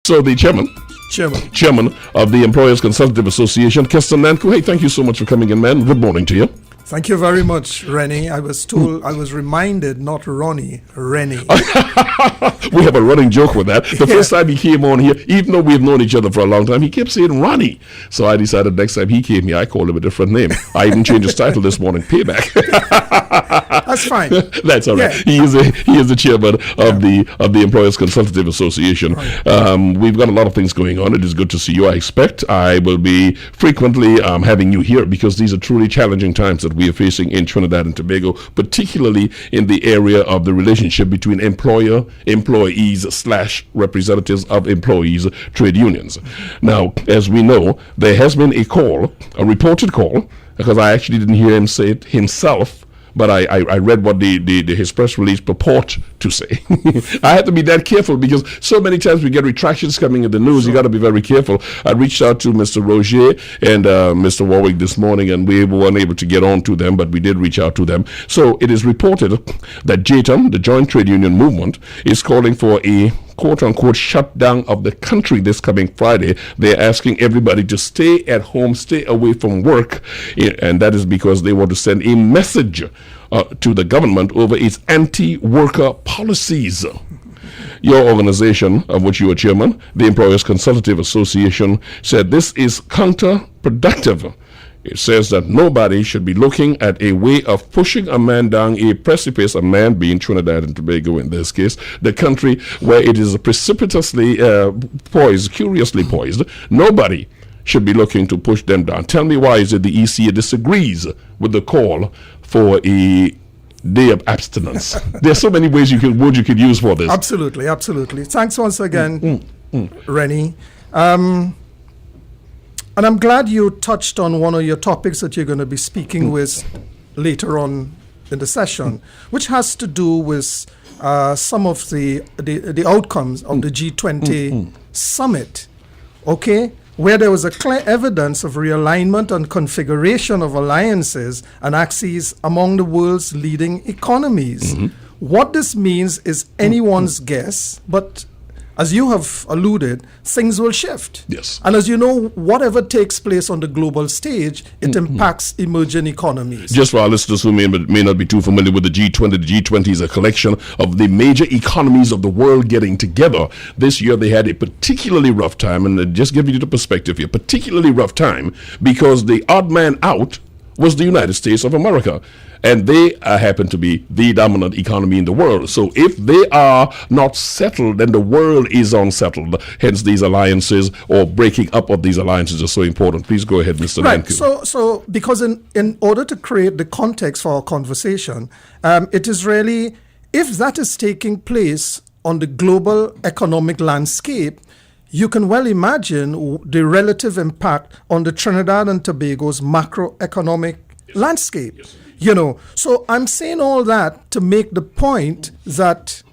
So the chairman of the Employers Consultative Association, Keston Nancoo. Hey, thank you so much for coming in, man. Good morning to you. Thank you very much, Rennie. I was reminded, not Ronnie, Rennie. We have a running joke with that. The first time he came on here, even though we've known each other for a long time, he kept saying Ronnie. So I decided next time he came here, I called him a different name. I even changed his title this morning, Payback. That's fine. That's all right. He is the chairman of the Employers Consultative Association. Right. We've got a lot of things going on. It is good to see you. I expect I will be frequently having you here because these are truly challenging times that we are facing in Trinidad and Tobago, particularly in the area of the relationship between employees / representatives of employees, trade unions. Now, as we know, there has been a reported call, because I actually didn't hear him say it himself, but I read what his press release purport to say. I had to be that careful because so many times we get retractions coming in the news. You got to be very careful. I reached out to Mr. Roger and Mr. Warwick this morning, and we weren't able to get on to them, but we did reach out to them. So it is reported that JTUM, the Joint Trade Union Movement, is calling for a quote-unquote shutdown of the country this coming Friday. They're asking everybody to stay at home, stay away from work, and that is because they want to send a message to the government over its anti-worker policies. Your organization, of which you are chairman, the Employers Consultative Association, said this is counterproductive. It says that nobody should be looking at a way of pushing a man down a precipice, a man being Trinidad and Tobago in this case, the country where it is precipitously curiously poised. Nobody should be looking to push them down. Tell me, why is it the ECA disagrees with the call for a day of abstinence? There's so many ways you could use for this. Absolutely. Thanks once again, Rennie. And I'm glad you touched on one of your topics that you're going to be speaking with later on in the session, which has to do with some of the outcomes of the G20 summit, okay, where there was a clear evidence of realignment and configuration of alliances and axes among the world's leading economies. What this means is anyone's guess, but as you have alluded, things will shift. Yes. And as you know, whatever takes place on the global stage, it impacts emerging economies. Just for our listeners who may not be too familiar with the G20, the G20 is a collection of the major economies of the world getting together. This year they had a particularly rough time, and just give you the perspective here, particularly rough time because the odd man out was the United States of America. And they happen to be the dominant economy in the world. So if they are not settled, then the world is unsettled. Hence, these alliances or breaking up of these alliances are so important. Please go ahead, Mr. Right. Nancoo. So because in order to create the context for our conversation, it is really, if that is taking place on the global economic landscape, you can well imagine the relative impact on the Trinidad and Tobago's macroeconomic landscape. Yes. You know, so I'm saying all that to make the point that,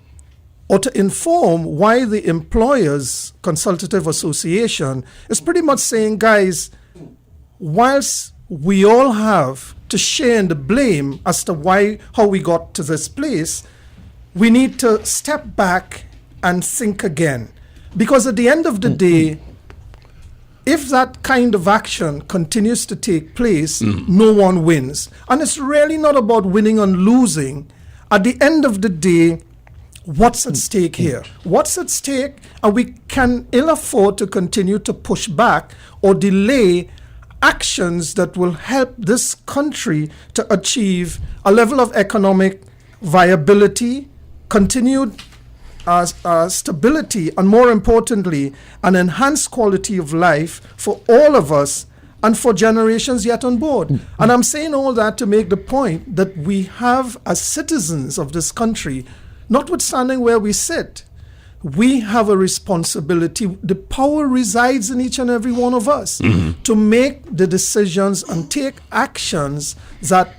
or to inform why the Employers Consultative Association is pretty much saying, guys, whilst we all have to share in the blame as to how we got to this place, we need to step back and think again. Because at the end of the day, if that kind of action continues to take place, no one wins. And it's really not about winning and losing. At the end of the day, what's at stake here? What's at stake? And we can ill afford to continue to push back or delay actions that will help this country to achieve a level of economic viability, continued stability, and more importantly, an enhanced quality of life for all of us and for generations yet unborn. And I'm saying all that to make the point that we have, as citizens of this country, notwithstanding where we sit, we have a responsibility. The power resides in each and every one of us to make the decisions and take actions that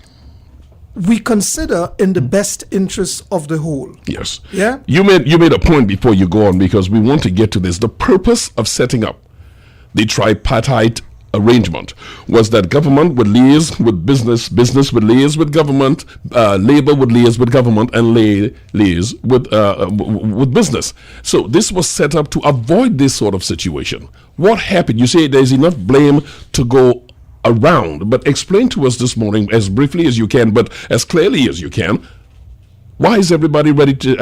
we consider in the best interests of the whole. Yes. Yeah. You made a point before you go on, because we want to get to this. The purpose of setting up the tripartite arrangement was that government would liaise with business, business would liaise with government, labor would liaise with government, and liaise with business. So this was set up to avoid this sort of situation. What happened? You say there's enough blame to go around, but explain to us this morning as briefly as you can, but as clearly as you can. Why is everybody ready to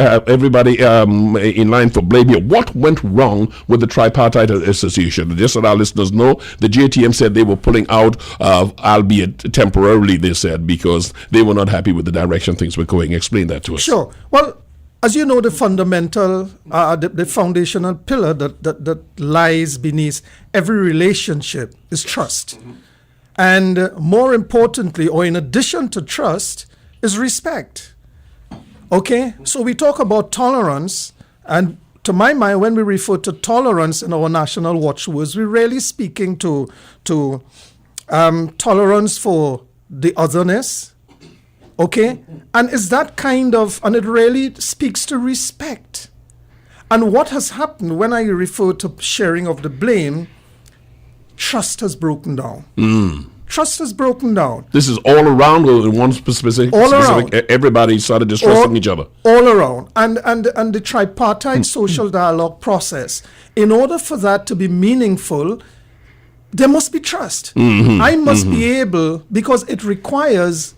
in line for blame here? What went wrong with the Tripartite Association? Just so our listeners know, the JTM said they were pulling out, albeit temporarily, they said, because they were not happy with the direction things were going. Explain that to us. Sure. Well, as you know, the fundamental, the foundational pillar that lies beneath every relationship is trust. Mm-hmm. And more importantly, or in addition to trust, is respect. Okay, so we talk about tolerance, and to my mind, when we refer to tolerance in our national watchwords, we're really speaking to tolerance for the otherness, okay? And is that kind of, and it really speaks to respect. And what has happened when I refer to sharing of the blame, trust has broken down. Trust has broken down. This is all around, or in one specific? Around. Everybody started distrusting each other. All around. And the tripartite social dialogue process, in order for that to be meaningful, there must be trust. I must be able, because it requires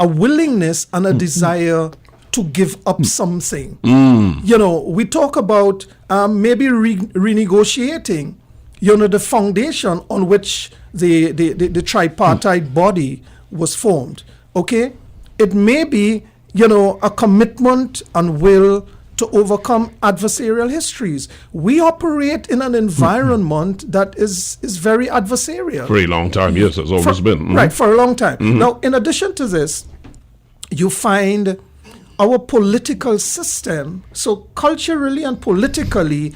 a willingness and a desire to give up something. You know, we talk about maybe renegotiating, you know, the foundation on which the tripartite body was formed. Okay? It may be, you know, a commitment and will to overcome adversarial histories. We operate in an environment that is very adversarial. For a long time, yes, it's always been. Right, for a long time. Now, in addition to this, you find our political system, so culturally and politically,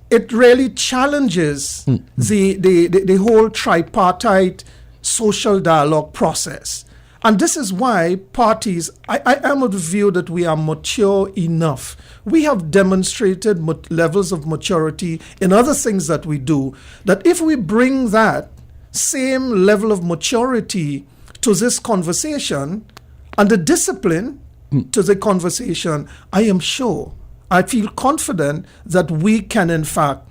it really challenges the whole tripartite social dialogue process. And this is why parties, I am of the view that we are mature enough. We have demonstrated levels of maturity in other things that we do, that if we bring that same level of maturity to this conversation and the discipline to the conversation, I am sure, I feel confident that we can, in fact,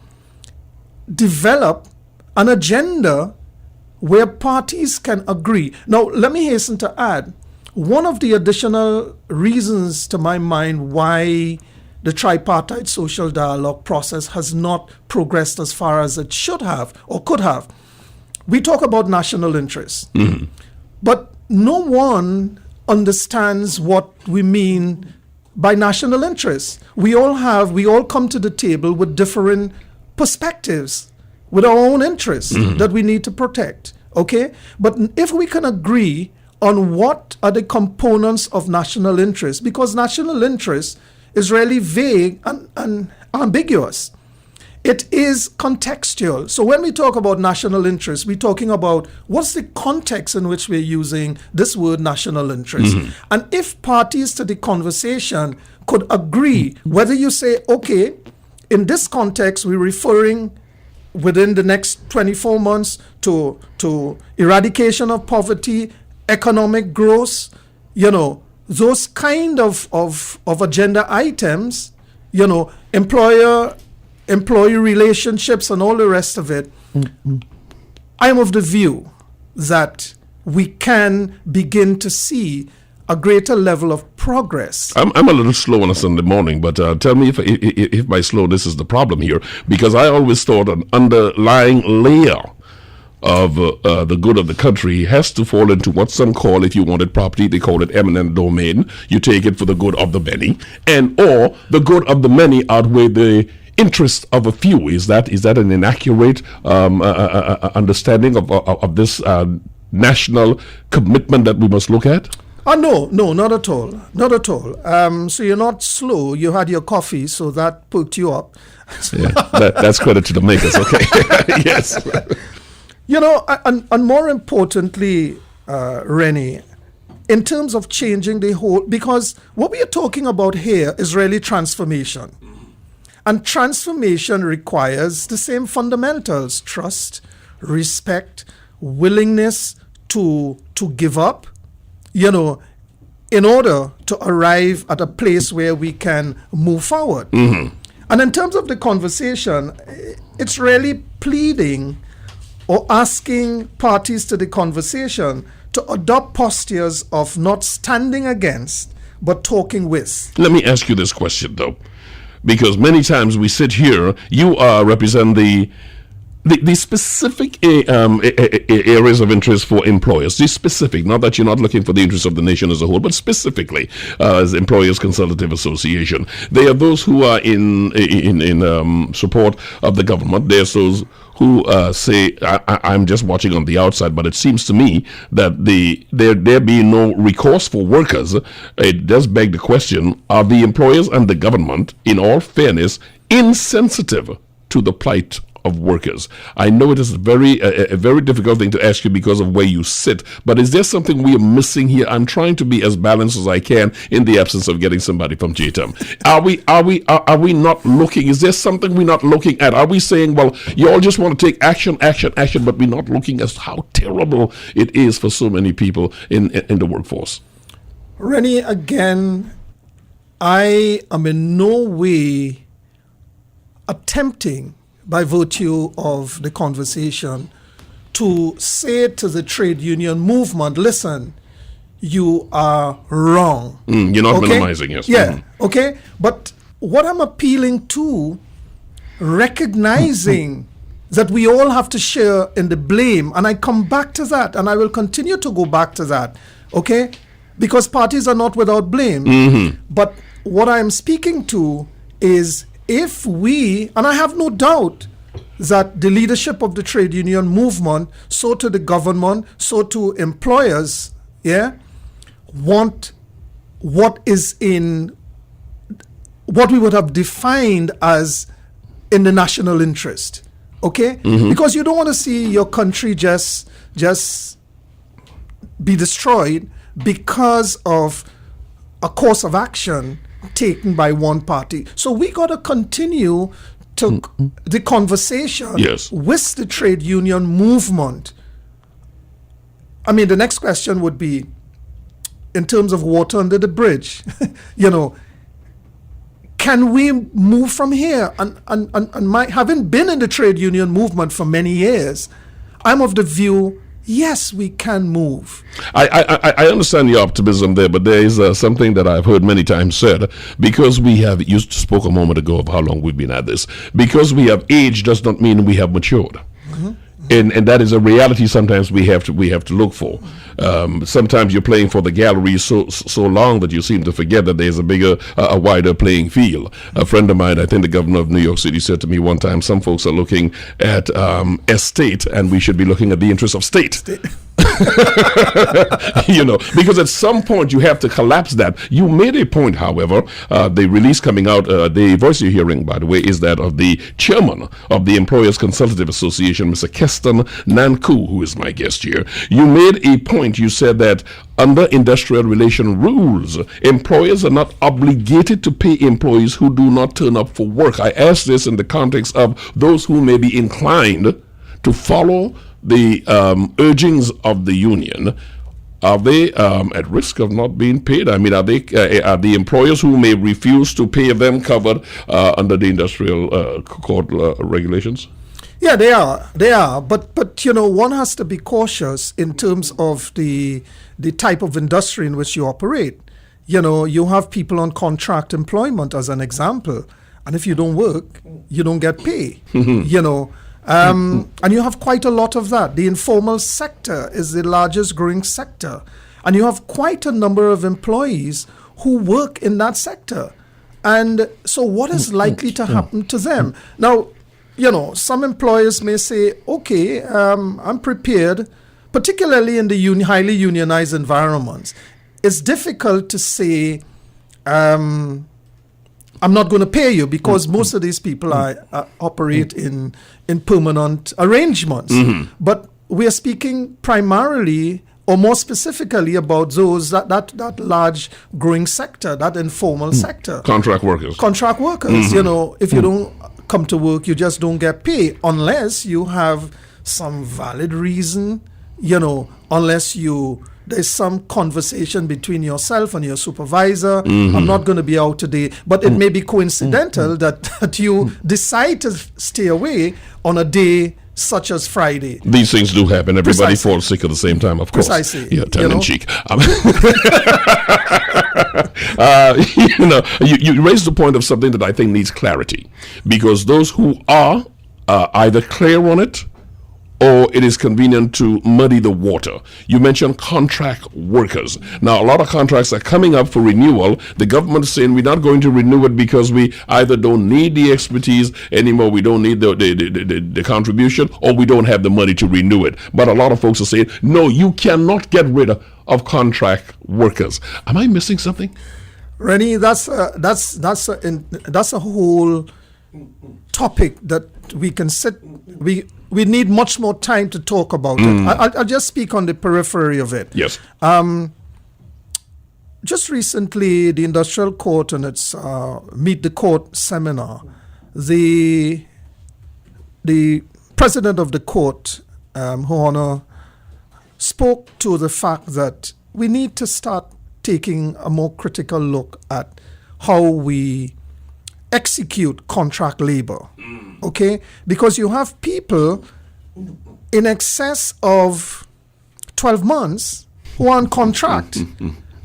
develop an agenda where parties can agree. Now, let me hasten to add, one of the additional reasons to my mind why the tripartite social dialogue process has not progressed as far as it should have or could have. We talk about national interests, but no one understands what we mean by national interests. We all come to the table with different perspectives, with our own interests that we need to protect, okay? But if we can agree on what are the components of national interest, because national interest is really vague and ambiguous. It is contextual. So when we talk about national interest, we're talking about what's the context in which we're using this word national interest. And if parties to the conversation could agree, whether you say, okay, in this context, we're referring within the next 24 months to eradication of poverty, economic growth, you know, those kind of agenda items, you know, employee relationships and all the rest of it, I am of the view that we can begin to see a greater level of progress. I'm a little slow on a Sunday morning, but tell me if my slowness is the problem here, because I always thought an underlying layer of the good of the country has to fall into what some call, if you wanted property, they call it eminent domain. You take it for the good of the many, and or the good of the many outweigh the interest of a few. Is that an inaccurate understanding of this national commitment that we must look at? No, not at all. Not at all. So you're not slow. You had your coffee, so that perked you up. Yeah, that's credit to the makers, okay. Yes. You know, and more importantly, Rennie, in terms of changing the whole, because what we are talking about here is really transformation. And transformation requires the same fundamentals: trust, respect, willingness to give up, you know, in order to arrive at a place where we can move forward. And in terms of the conversation, it's really pleading or asking parties to the conversation to adopt postures of not standing against, but talking with. Let me ask you this question, though, because many times we sit here, you represent the specific areas of interest for employers. The specific, not that you're not looking for the interests of the nation as a whole, but specifically as Employers Consultative Association. They are those who are in support of the government. There's those who say, I'm just watching on the outside, but it seems to me that there being no recourse for workers, it does beg the question, are the employers and the government, in all fairness, insensitive to the plight of workers? I know it is a very difficult thing to ask you because of where you sit, but is there something we are missing here? I'm trying to be as balanced as I can in the absence of getting somebody from JTAM. Are we not looking? Is there something we're not looking at? Are we saying, well, you all just want to take action, but we're not looking at how terrible it is for so many people in the workforce? Rennie, again, I am in no way attempting, by virtue of the conversation, to say to the trade union movement, listen, you are wrong. You're not minimizing, yes. Yeah, okay? But what I'm appealing to, recognizing that we all have to share in the blame, and I come back to that, and I will continue to go back to that, okay? Because parties are not without blame. But what I'm speaking to is, if we, and I have no doubt that the leadership of the trade union movement, so to the government, so to employers, want what is in what we would have defined as in the national interest, okay? Because you don't want to see your country just be destroyed because of a course of action taken by one party. So we got to continue to the conversation with the trade union movement. I mean, the next question would be, in terms of water under the bridge, can we move from here? And having been in the trade union movement for many years, I'm of the view, yes, we can move. I understand your optimism there, but there is something that I've heard many times said, because you spoke a moment ago of how long we've been at this. Because we have aged does not mean we have matured. And that is a reality sometimes we have to look for. Sometimes you're playing for the gallery so long that you seem to forget that there's a wider playing field. A friend of mine, I think the governor of New York City, said to me one time, some folks are looking at estate, and we should be looking at the interests of state. Because at some point you have to collapse that. You made a point, however, the release coming out, the voice you're hearing, by the way, is that of the chairman of the Employers Consultative Association, Mr. Keston Nancoo, who is my guest here. You made a point. You said that under industrial relation rules, employers are not obligated to pay employees who do not turn up for work. I ask this in the context of those who may be inclined to follow the urgings of the union. Are they at risk of not being paid? I mean, are the employers who may refuse to pay them covered under the industrial court regulations? Yeah, they are. But one has to be cautious in terms of the type of industry in which you operate. You have people on contract employment, as an example, and if you don't work, you don't get pay. And you have quite a lot of that. The informal sector is the largest growing sector, and you have quite a number of employees who work in that sector. And so what is likely to happen to them? Now, some employers may say, okay, I'm prepared, particularly in the highly unionized environments. It's difficult to say, I'm not going to pay you, because most of these people operate in permanent arrangements. But we are speaking primarily, or more specifically, about those that large growing sector, that informal sector. Contract workers. If you don't come to work, you just don't get paid unless you have some valid reason, unless there's some conversation between yourself and your supervisor. I'm not going to be out today, but it may be coincidental that you decide to stay away on a day such as Friday. These things do happen. Everybody Precisely. falls sick at the same time, of course. Precisely. Yeah, tongue in cheek. You raised the point of something that I think needs clarity, because those who are either clear on it, or it is convenient to muddy the water. You mentioned contract workers. Now, a lot of contracts are coming up for renewal. The government is saying we're not going to renew it because we either don't need the expertise anymore, we don't need the contribution, or we don't have the money to renew it. But a lot of folks are saying, no, you cannot get rid of contract workers. Am I missing something? Rennie, that's a whole topic that we can sit. We need much more time to talk about it. I'll just speak on the periphery of it. Yes. Just recently, the Industrial Court and its Meet the Court seminar, the president of the court, Her Honor, spoke to the fact that we need to start taking a more critical look at how we execute contract labor. Okay? Because you have people in excess of 12 months who are on contract.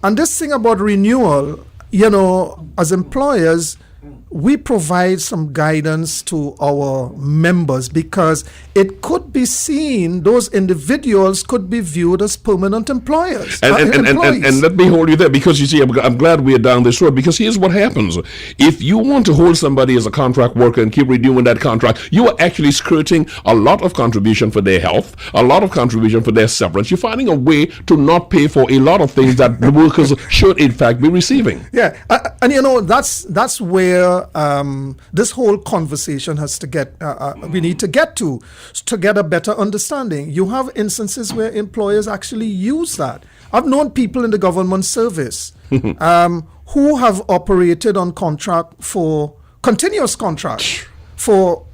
And this thing about renewal, as employers, we provide some guidance to our members, because it could be seen, those individuals could be viewed as permanent employers. And let me hold you there, because you see, I'm glad we are down this road, because here's what happens. If you want to hold somebody as a contract worker and keep renewing that contract, you are actually skirting a lot of contribution for their health, a lot of contribution for their severance. You're finding a way to not pay for a lot of things that the workers should in fact be receiving. Yeah, and that's where this whole conversation has to get, we need to get to get a better understanding. You have instances where employers actually use that. I've known people in the government service who have operated on contract for continuous contract for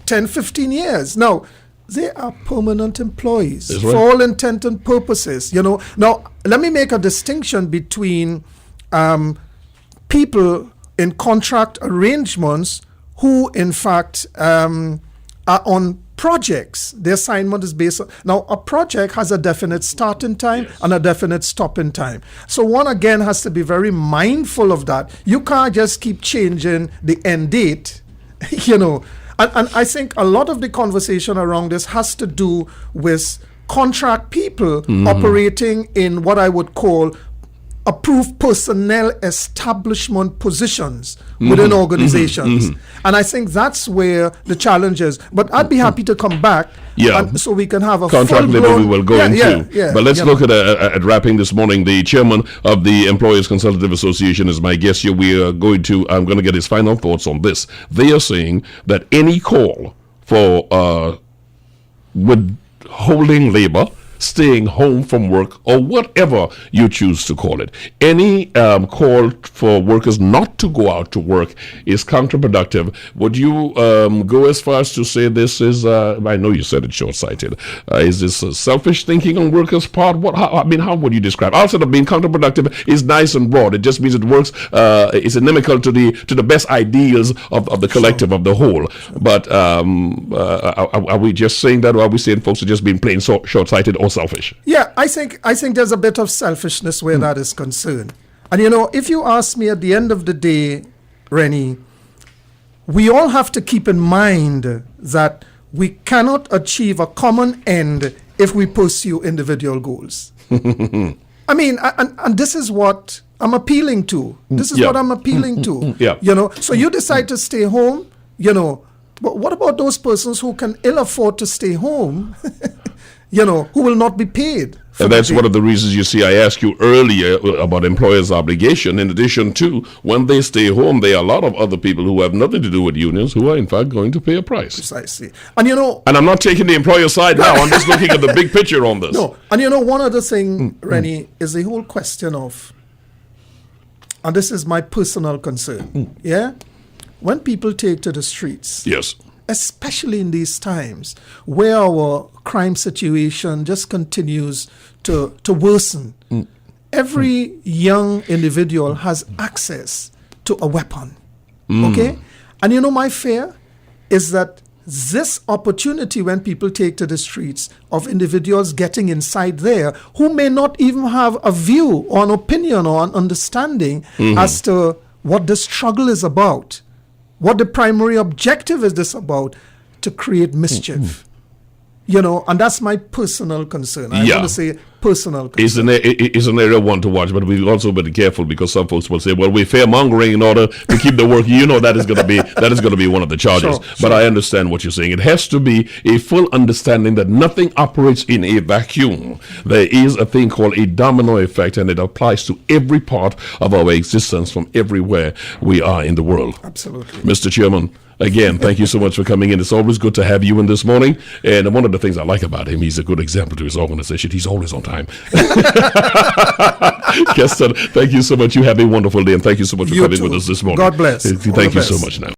10, 15 years. Now, they are permanent employees for all intent and purposes. Now, let me make a distinction between people in contract arrangements who, in fact, are on projects. The assignment is based on... Now, a project has a definite starting time and a definite stopping time. So one, again, has to be very mindful of that. You can't just keep changing the end date, And I think a lot of the conversation around this has to do with contract people operating in what I would call approved personnel establishment positions within organizations. And I think that's where the challenge is. But I'd be happy to come back so we can have a contract labor we will go into. But let's look at wrapping this morning. The chairman of the Employers Consultative Association is my guest here. I'm going to get his final thoughts on this. They are saying that any call for withholding labor, staying home from work, or whatever you choose to call it, any call for workers not to go out to work is counterproductive. Would you go as far as to say this is, I know you said it's short-sighted, is this selfish thinking on workers' part? How would you describe it? Outside of being counterproductive is nice and broad. It just means it works, it's inimical to the best ideals of the collective, of the whole. But are we just saying that, or are we saying folks are just being plain short-sighted or selfish? Yeah, I think there's a bit of selfishness where that is concerned. And if you ask me, at the end of the day, Rennie, we all have to keep in mind that we cannot achieve a common end if we pursue individual goals. I mean, and this is what I'm appealing to. This is what I'm appealing to. So you decide to stay home, but what about those persons who can ill afford to stay home? Who will not be paid. And that's one of the reasons, you see, I asked you earlier about employers' obligation. In addition to, when they stay home, there are a lot of other people who have nothing to do with unions who are, in fact, going to pay a price. Precisely. And and I'm not taking the employer side now. I'm just looking at the big picture on this. No. And one other thing, Rennie, is the whole question of, and this is my personal concern, when people take to the streets, especially in these times where our crime situation just continues to worsen. Every young individual has access to a weapon. Okay? And you know, my fear is that this opportunity when people take to the streets of individuals getting inside there who may not even have a view or an opinion or an understanding as to what the struggle is about, what the primary objective is this about, to create mischief. You know, and that's my personal concern. I want to say personal concern. It's an area one to watch, but we've also been careful because some folks will say, well, we're fair mongering in order to keep the work. You know, that is going to be one of the charges. But I understand what you're saying. It has to be a full understanding that nothing operates in a vacuum. There is a thing called a domino effect, and it applies to every part of our existence from everywhere we are in the world. Absolutely. Mr. Chairman, again, thank you so much for coming in. It's always good to have you in this morning. And one of the things I like about him, he's a good example to his organization. He's always on time. Keston, thank you so much. You have a wonderful day, and thank you so much for coming with us this morning. God bless. Thank you so much now.